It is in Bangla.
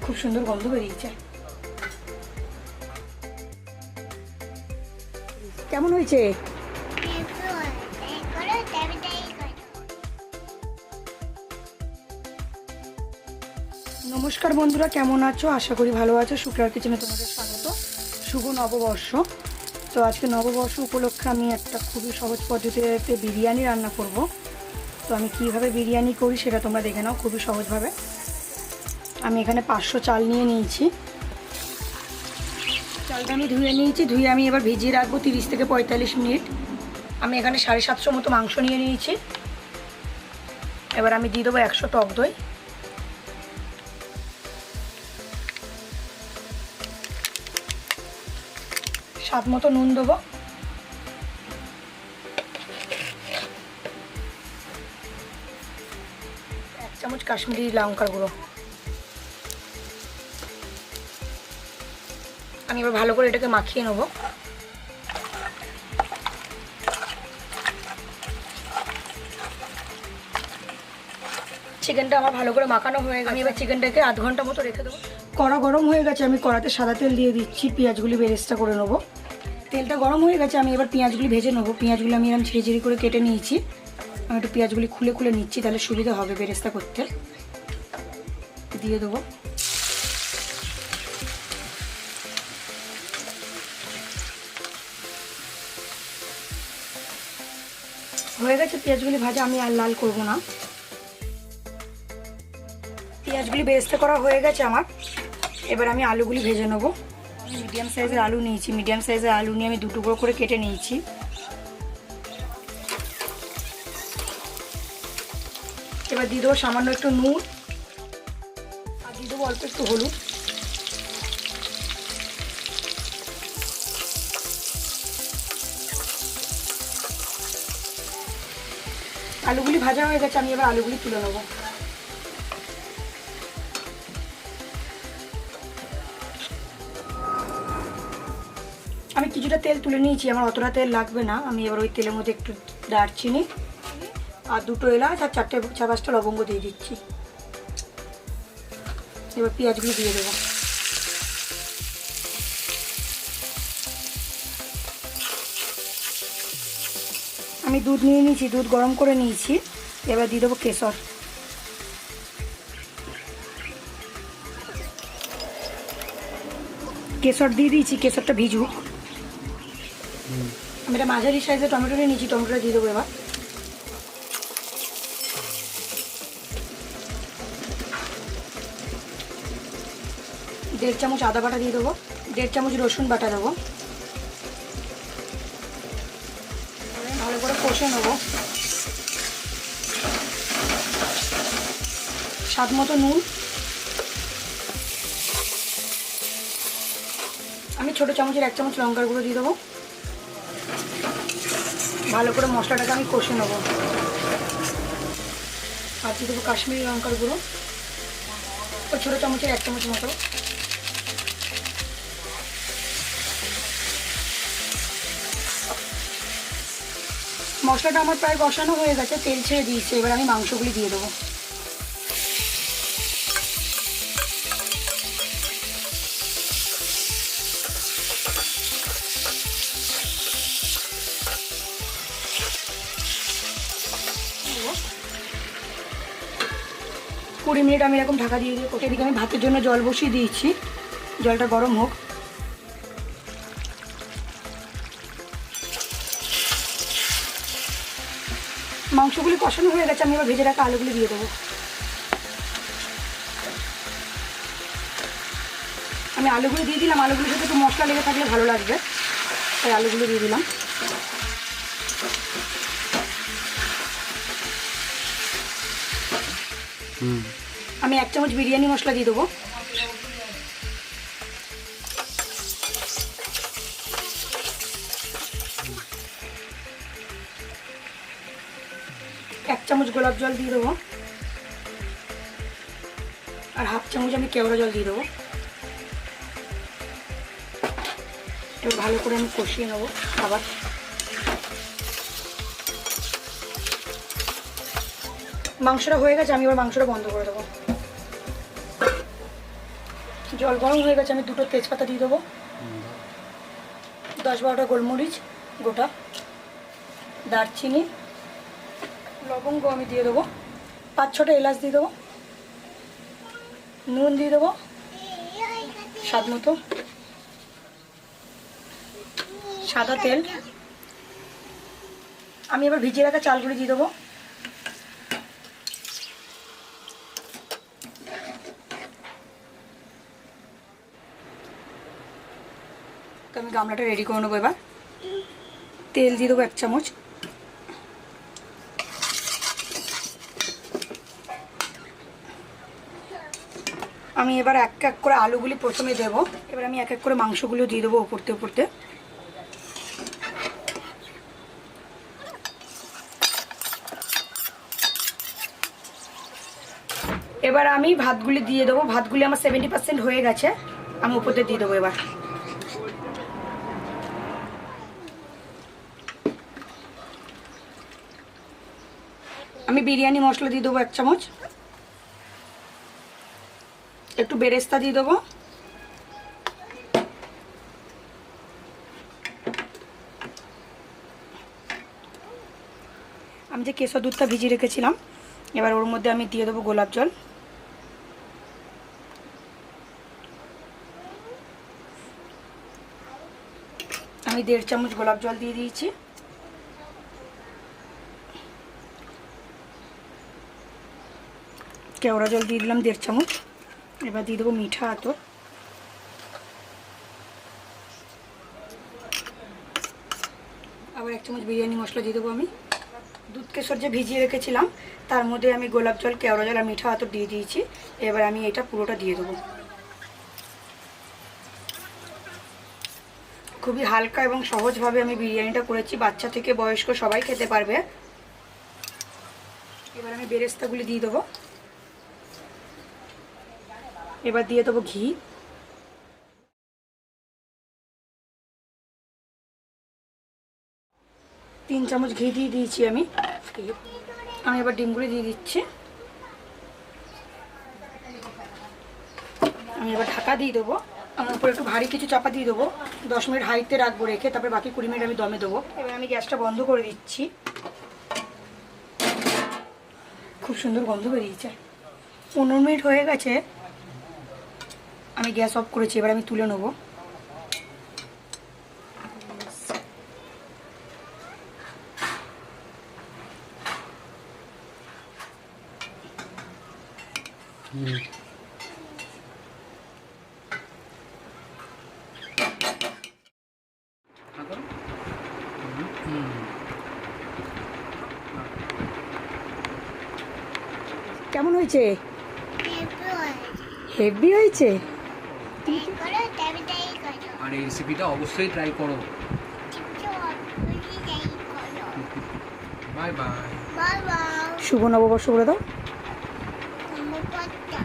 খুব সুন্দর গন্ধ বেরিয়েছে। কেমন হয়েছে? নমস্কার বন্ধুরা, কেমন আছো? আশা করি ভালো আছো। শুক্লার কিচেনে তোমাদের স্বাগত। শুভ নববর্ষ। তো আজকে নববর্ষ উপলক্ষে আমি একটা খুবই সহজ পদ্ধতিতে বিরিয়ানি রান্না করব। তো আমি কিভাবে বিরিয়ানি করি সেটা তোমরা দেখে নাও খুবই সহজভাবে। আমি এখানে 500 চাল নিয়ে নিয়েছি। চালটা আমি ধুয়ে নিয়েছি। ধুয়ে আমি এবার ভিজিয়ে রাখবো 30 থেকে 45 মিনিট। আমি এখানে 750 মতো মাংস নিয়ে নিয়েছি। এবার আমি দিয়ে দেবো 100 টক দই, স্বাদ মতো নুন দেবো, 1 চামচ কাশ্মীরি লঙ্কার গুঁড়ো। আমি এবার ভালো করে এটাকে মাখিয়ে নেব। চিকেনটা আমার ভালো করে মাখানো হয়ে গেছে। আমি এবার চিকেনটাকে আধ ঘন্টা মতো রেখে দেবো। কড়া গরম হয়ে গেছে। আমি কড়াতে সাদা তেল দিয়ে দিচ্ছি। পেঁয়াজগুলি বেরেস্তা করে নেবো। তেলটা গরম হয়ে গেছে। আমি এবার পেঁয়াজগুলি ভেজে নেবো। পেঁয়াজগুলি আমি এরকম ঝিরি ঝিরি করে কেটে নিয়েছি। আমি একটু পেঁয়াজগুলি খুলে খুলে নিচ্ছি, তাহলে সুবিধা হবে বেরেস্তা করতে। দিয়ে দেবো। হয়ে গেছে পেঁয়াজগুলি ভাজা। আমি আর লাল করব না। পেঁয়াজগুলি বেরেস্তা করা হয়ে গেছে আমার। এবার আমি আলুগুলি ভেজে নেবো। আমি মিডিয়াম সাইজের আলু নিয়েছি। মিডিয়াম সাইজের আলু নিয়ে আমি 2 টুকরো করে কেটে নিয়েছি। এবার দিয়ে দেবো সামান্য একটু নুন, আর দিয়ে দেবো অল্প একটু হলুদ। আলুগুলি ভাজা হয়ে গেছে। আমি এবার আলুগুলি তুলে নেবো। আমি কিছুটা তেল তুলে নিয়েছি। আমার অতটা তেল লাগবে না। আমি এবার ওই তেলের মধ্যে একটু দারচিনি আর 2টো এলাচ আর 4-5টা লবঙ্গ দিয়ে দিচ্ছি। এবার পেঁয়াজগুলো দিয়ে দেবো। আমি দুধ নিয়ে নিয়েছি, দুধ গরম করে নিয়েছি। এবার দিয়ে দেবো কেশর। কেশর দিয়ে দিয়েছি। কেশরটা ভিজুক। আমি এটা মাঝারি সাইজে টমেটো নিয়ে নিয়েছি। টমেটোটা দিয়ে দেবো এবার। দেড় চামচ আদা বাটা দিয়ে দেবো। 1.5 চামচ রসুন বাটা দেবো। ভালো করে কষে নেবো। স্বাদ মতো নুন। আমি ছোটো চামচের 1 চামচ লঙ্কার গুঁড়ো দিয়ে দেবো। ভালো করে মশলাটাকে আমি কষে নেবো। আর দিয়ে দেবো কাশ্মীরি লঙ্কার গুঁড়ো, ওই ছোটো চামচের 1 চামচ মতো। মশলাটা আমার প্রায় কষানো হয়ে গেছে, তেল ছেড়ে দিয়েছে। এবার আমি মাংসগুলি দিয়ে দেবো। কুড়ি মিনিট আমি এরকম ঢাকা দিয়ে দিয়ে এদিকে আমি ভাতের জন্য জল বসিয়ে দিয়েছি। জলটা গরম হোক। মাংসগুলি কষানো হয়ে গেছে। আমি এবার ভেজে রাখা আলুগুলি দিয়ে দেবো। আমি আলুগুলি দিয়ে দিলাম। আলুগুলির সাথে একটু মশলা লেগে থাকলে ভালো লাগবে, তাই আলুগুলো দিয়ে দিলাম। আমি 1 চামচ বিরিয়ানি মশলা দিয়ে দেবো। এক চামচ গোলাপ জল দিয়ে দেবো। আর 1/2 চামচ আমি কেওড়া জল দিয়ে দেবো। এবার ভালো করে আমি কষিয়ে নেবো আবার। মাংসটা হয়ে গেছে। আমি এবার মাংসটা বন্ধ করে দেবো। জল গরম হয়ে গেছে, আমি 2টো তেজপাতা দিয়ে দেবো, 10-12টা গোলমরিচ গোটা, দারচিনি, লবঙ্গ আমি দিয়ে দেবো, 5-6টা এলাচ দিয়ে দেবো, নুন দিয়ে দেবো স্বাদ মতো, সাদা তেল, আমি এবার ভিজিয়ে রাখা চালগুলি দিয়ে দেবো, তো আমি গামলাটা রেডি করে নেবো। এবার তেল দিয়ে দেবো 1 চামচ, আমি এবার এক এক করে আলুগুলি প্রথমে দেবো, এবার আমি এক এক করে মাংসগুলো দিয়ে দেবো ওপরতে ওপরতে। এবার আমি ভাতগুলি দিয়ে দেবো, ভাতগুলি আমার 70% হয়ে গেছে, আমি ওপরতে দিয়ে দেবো। এবার আমি বিরিয়ানি মশলা দিয়ে দেবো 1 চামচ, একটু বেরেস্তা দিয়ে দেবো, আমি যে কেশর দুধটা ভিজিয়ে রেখেছিলাম, এবার ওর মধ্যে আমি দিয়ে দেবো গোলাপ জল, আমি 1.5 চামচ গোলাপ জল দিয়ে দিয়েছি। কেওড়া জল দিয়ে দিলাম 1.5 চামচ। এবার দিয়ে দেবো মিঠা আতর, আবার 1 চামচ বিরিয়ানি মশলা দিয়ে দেবো। আমি দুধ কেশর যে ভিজিয়ে রেখেছিলাম তার মধ্যে আমি গোলাপ জল, কেওড়া জল আর মিঠা আতর দিয়ে দিয়েছি। এবার আমি এটা পুরোটা দিয়ে দেবো। খুবই হালকা এবং সহজভাবে আমি বিরিয়ানিটা করেছি, বাচ্চা থেকে বয়স্ক সবাই খেতে পারবে। এবার আমি বেরেস্তাগুলি দিয়ে দেবো, এবার দিয়ে দেবো ঘি, তিন চামচ ঘি দিয়ে দিয়েছি আমি। এবার ডিমগুলি দিয়ে দিচ্ছি, আমি এবার ঢাকা দিয়ে দেবো, আমার উপর একটু ভারী কিছু চাপা দিয়ে দেবো, 10 মিনিট হাইতে রাখবো রেখে, তারপরে বাকি 20 মিনিট আমি দমে দেবো। এবার আমি গ্যাসটা বন্ধ করে দিচ্ছি, খুব সুন্দর গন্ধ বেরিয়েছে। 15 মিনিট হয়ে গেছে, আমি গ্যাস অফ করেছি। এবার আমি তুলে নেবো। কেমন হয়েছে? হেভি হয়েছে। আর এই রেসিপিটা অবশ্যই ট্রাই করো। Bye bye. শুভ নববর্ষ বলে দাও।